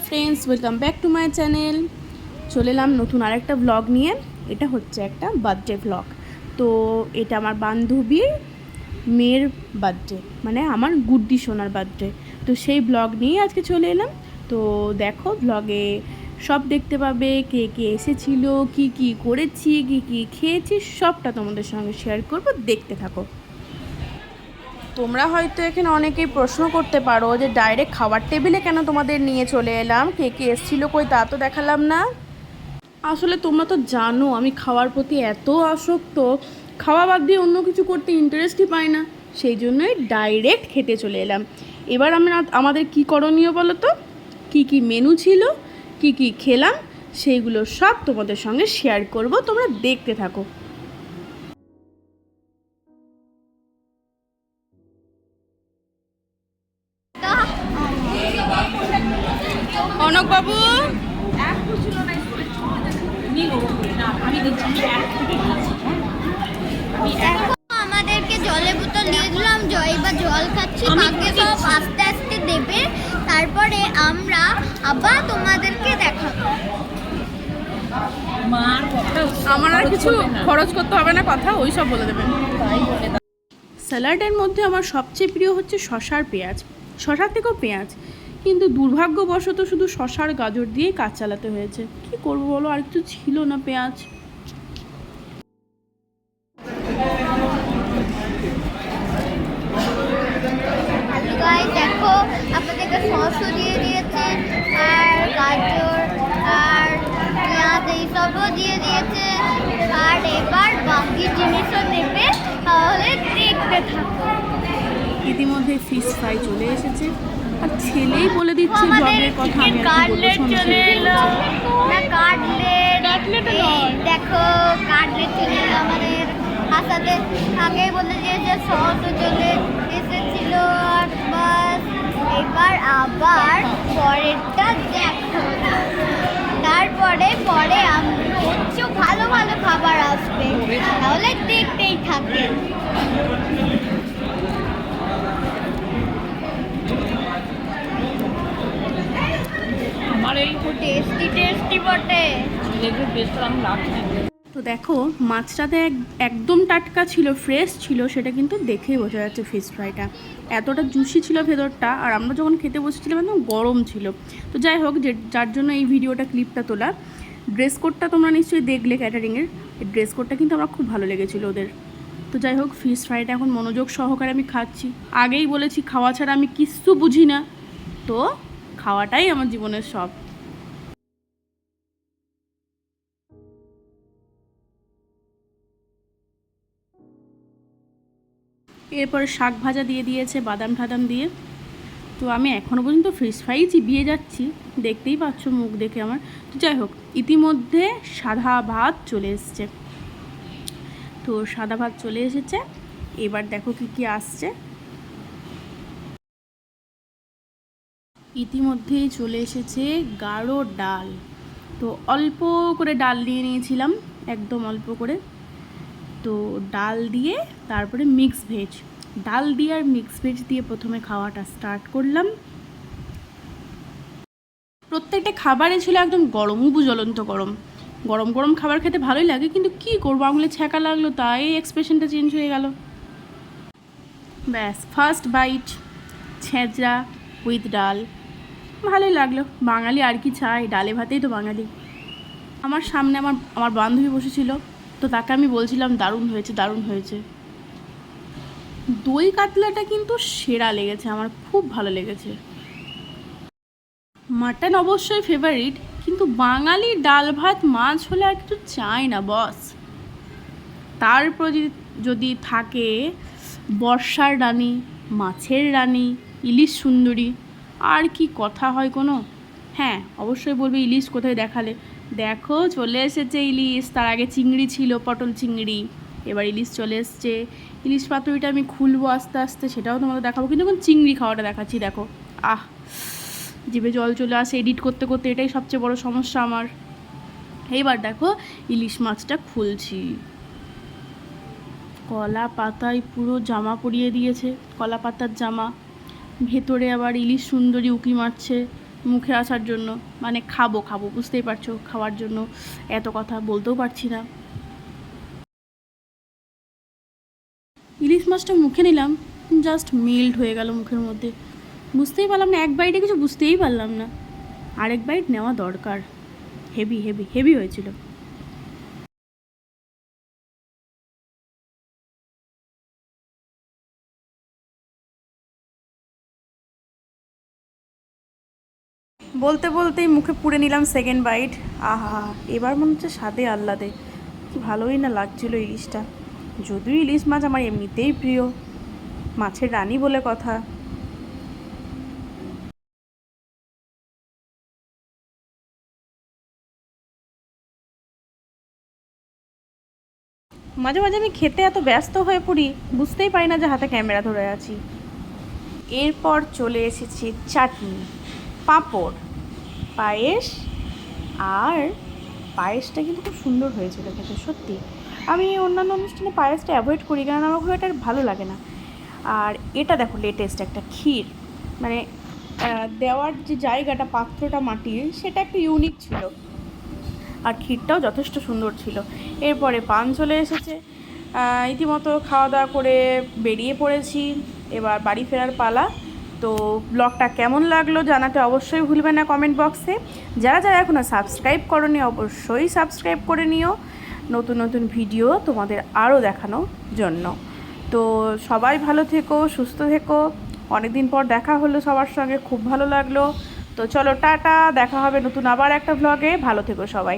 Friends, welcome back to my channel. চলে এলাম নতুন আরেকটা ব্লগ নিয়ে। এটা হচ্ছে একটা বার্থডে ব্লগ। তো এটা আমার বান্ধবীর মেয়ের বার্থডে, মানে আমার গুড্ডি সোনার বার্থডে। তো সেই ব্লগ নিয়ে আজকে চলে এলাম। তো দেখো, ব্লগে সব দেখতে পাবে, কে কে এসেছিল, কি কি করেছি, কি কি খেয়েছি, সবটা তোমাদের সঙ্গে শেয়ার করব। দেখতে থাকো। তোমরা হয়তো এখানে অনেকেই প্রশ্ন করতে পারো যে ডাইরেক্ট খাবার টেবিলে কেন তোমাদের নিয়ে চলে এলাম, কে কে এসেছিলো, কই তা তো দেখালাম না। আসলে তোমরা তো জানো আমি খাওয়ার প্রতি এত আসক্ত, খাওয়া বাদ দিয়ে অন্য কিছু করতে ইন্টারেস্টই পাই না। সেই জন্যই ডাইরেক্ট খেতে চলে এলাম। এবার আমাদের কি করণীয় বলো তো, কী কী মেনু ছিল, কি কি খেলাম, সেইগুলো সব তোমাদের সঙ্গে শেয়ার করব। তোমরা দেখতে থাকো। অনকবাবু, আমাদেরকে জলের বোতল দিয়ে দিলাম, এবার জল খাচ্ছি, আগে সব আস্তে আস্তে দেবে, তারপরে আমরা আবার তোমাদেরকে দেখাবো। আমার আর কিছু খরচ করতে হবে না, কথা ওই সব বলে দেবেন। স্যালাডের মধ্যে আমার সবচেয়ে প্রিয় হচ্ছে শশার পেঁয়াজ, শশার থেকেও পেঁয়াজ, কিন্তু দুর্ভাগ্যবশত শুধু শশার গাজর দিয়েই কাজ চালাতে হয়েছে। কি করবো বলো, আর কিছু ছিল না পেঁয়াজ। দেখো, আপনাদেরকে সসও দিয়ে দিয়েছে, আর গাজর আর পেঁয়াজ এইসবও দিয়ে দিয়েছে, আর এবার বাকি জিনিসও দেবে, তাহলে দেখতে থাকো। ইতিমধ্যে ফিশ ফ্রাই চলে এসেছে, আর ছেলেই বলে দিচ্ছে ব্লগের কথা। আমি কাটলেট চলে এলো, না কাটলেট দেখো, কাটলেট চলে এলো আমাদের। আর সাথে আগেই বলে দিয়েছে সসও চলে এসেছিল। আর বাস, এবার আবার পরেরটা দেখো, তারপরে হচ্ছে ভালো ভালো খাবার আসবে, তাহলে দেখতেই থাকে। টেস্টি বটে। তো দেখো, মাছটাতে একদম টাটকা ছিল, ফ্রেশ ছিল, সেটা কিন্তু দেখেই বোঝা যাচ্ছে। ফিশ ফ্রাইটা এতটা জুসি ছিল ভেতরটা, আর আমরা যখন খেতে বসেছিলাম একদম গরম ছিল। তো যাই হোক, যার জন্য এই ভিডিওটা ক্লিপটা তোলা। ড্রেস কোডটা তোমরা নিশ্চয়ই দেখলে, ক্যাটারিংয়ের এই ড্রেস কোডটা কিন্তু আমার খুব ভালো লেগেছিলো ওদের। তো যাই হোক, ফিশ ফ্রাইটা এখন মনোযোগ সহকারে আমি খাচ্ছি। আগেই বলেছি, খাওয়া ছাড়া আমি কিচ্ছু বুঝি না, তো খাওয়াটাই আমার জীবনের সব। এরপরে শাক ভাজা দিয়ে দিয়েছে বাদাম ঠাদাম দিয়ে। তো আমি এখনও পর্যন্ত ফিশ ফ্রাই চিবিয়ে যাচ্ছি, দেখতেই পাচ্ছ মুখ দেখে আমার। তো যাই হোক, ইতিমধ্যে সাদা ভাত চলে এসছে। তো সাদা ভাত চলে এসেছে, এবার দেখো কি কি আসছে। ইতিমধ্যেই চলে এসেছে গাঢ় ডাল। তো অল্প করে ডাল দিয়ে নিয়েছিলাম, একদম অল্প করে। তো ডাল দিয়ে তারপরে মিক্স ভেজ, ডাল দিয়ে আর মিক্স ভেজ দিয়ে প্রথমে খাওয়াটা স্টার্ট করলাম। প্রত্যেকটা খাবারে ছিল একদম গরম, উবু জ্বলন্ত গরম। গরম গরম খাবার খেতে ভালোই লাগে, কিন্তু কি করবো, আঙুলে ছ্যাঁকা লাগলো, তাই এক্সপ্রেশনটা চেঞ্জ হয়ে গেল। ব্যাস, ফার্স্ট বাইট ছেঁচড়া উইথ ডাল, ভালোই লাগলো। বাঙালি আর কি চাই, ডালে ভাতেই তো বাঙালি। আমার সামনে আমার বান্ধবী বসেছিল, তো তাকে আমি বলছিলাম দারুণ হয়েছে, দারুণ হয়েছে। দই কাতলাটা কিন্তু সেরা লেগেছে, আমার খুব ভালো লেগেছে। মাটন অবশ্যই ফেভারিট, কিন্তু বাঙালি ডাল ভাত মাছ হলে আর কিছু চাই না বস। তারপর যদি থাকে বর্ষার রানী, মাছের রানী, ইলিশ সুন্দরী, আর কি কথা হয় কোনো। হ্যাঁ, অবশ্যই বলবে ইলিশ কোথায় দেখালে। দেখো, চলে এসেছে ইলিশ। তার আগে চিংড়ি ছিল, পটল চিংড়ি, এবার ইলিশ চলে এসছে। ইলিশ পাতুরিটা আমি খুলবো আস্তে আস্তে, সেটাও তোমাদের দেখাবো, কিন্তু এখন চিংড়ি খাওয়াটা দেখাচ্ছি। দেখো, জিভে জল চলে আসে এডিট করতে করতে, এটাই সবচেয়ে বড় সমস্যা আমার। এইবার দেখো, ইলিশ মাছটা খুলছি। কলা পাতায় পুরো জামা পরিয়ে দিয়েছে, কলা পাতার জামা, ভেতরে আবার ইলিশ সুন্দরী উঁকি মারছে। মুখে আসার জন্য, মানে খাবো খাবো, বুঝতেই পারছো, খাওয়ার জন্য এত কথা বলতেও পারছি না। ইলিশ মাছটা মুখে নিলাম, জাস্ট মেল্ট হয়ে গেল মুখের মধ্যে, বুঝতেই পারলাম না, এক বাইটে কিছু বুঝতেই পারলাম না, আরেক বাইট নেওয়া দরকার। হেভি হেভি হেভি হয়েছিল। বলতে বলতেই মুখে পুড়ে নিলাম সেকেন্ড বাইট। আহা, এবার মনে হচ্ছে স্বাদে আহ্লাদে, কি ভালোই না লাগছিল ইলিশটা। যদিও ইলিশ মাছ আমার এমনিতেই প্রিয়, মাছের রানী বলে কথা। মাঝে মাঝে আমি খেতে এত ব্যস্ত হয়ে পড়ি, বুঝতেই পারি না যে হাতে ক্যামেরা ধরে আছি। এরপর চলে এসেছি চাটনি, পাঁপড়, পায়েস। আর পায়েসটা কিন্তু খুব সুন্দর হয়েছিল খেতে, সত্যি। আমি অন্যান্য অনুষ্ঠানে পায়েসটা অ্যাভয়েড করি, কারণ আমার খুব একটা ভালো লাগে না। আর এটা দেখো লেটেস্ট একটা ক্ষীর, মানে দেওয়ার যে জায়গাটা, পাত্রটা মাটির, সেটা একটু ইউনিক ছিল। আর ক্ষীরটাও যথেষ্ট সুন্দর ছিল। এরপরে পান চলে এসেছে। ইতিমতো খাওয়া দাওয়া করে বেরিয়ে পড়েছি, এবার বাড়ি ফেরার পালা। তো ব্লগটা কেমন লাগলো জানাতে অবশ্যই ভুলবে না কমেন্ট বক্সে। যারা যারা এখনও সাবস্ক্রাইব করোনি অবশ্যই সাবস্ক্রাইব করে নিও, নতুন নতুন ভিডিও তোমাদের আরও দেখানোর জন্য। তো সবাই ভালো থেকো, সুস্থ থেকো। অনেকদিন পর দেখা হলো সবার সঙ্গে, খুব ভালো লাগলো। তো চলো টাটা, দেখা হবে নতুন আবার একটা ব্লগে। ভালো থেকো সবাই।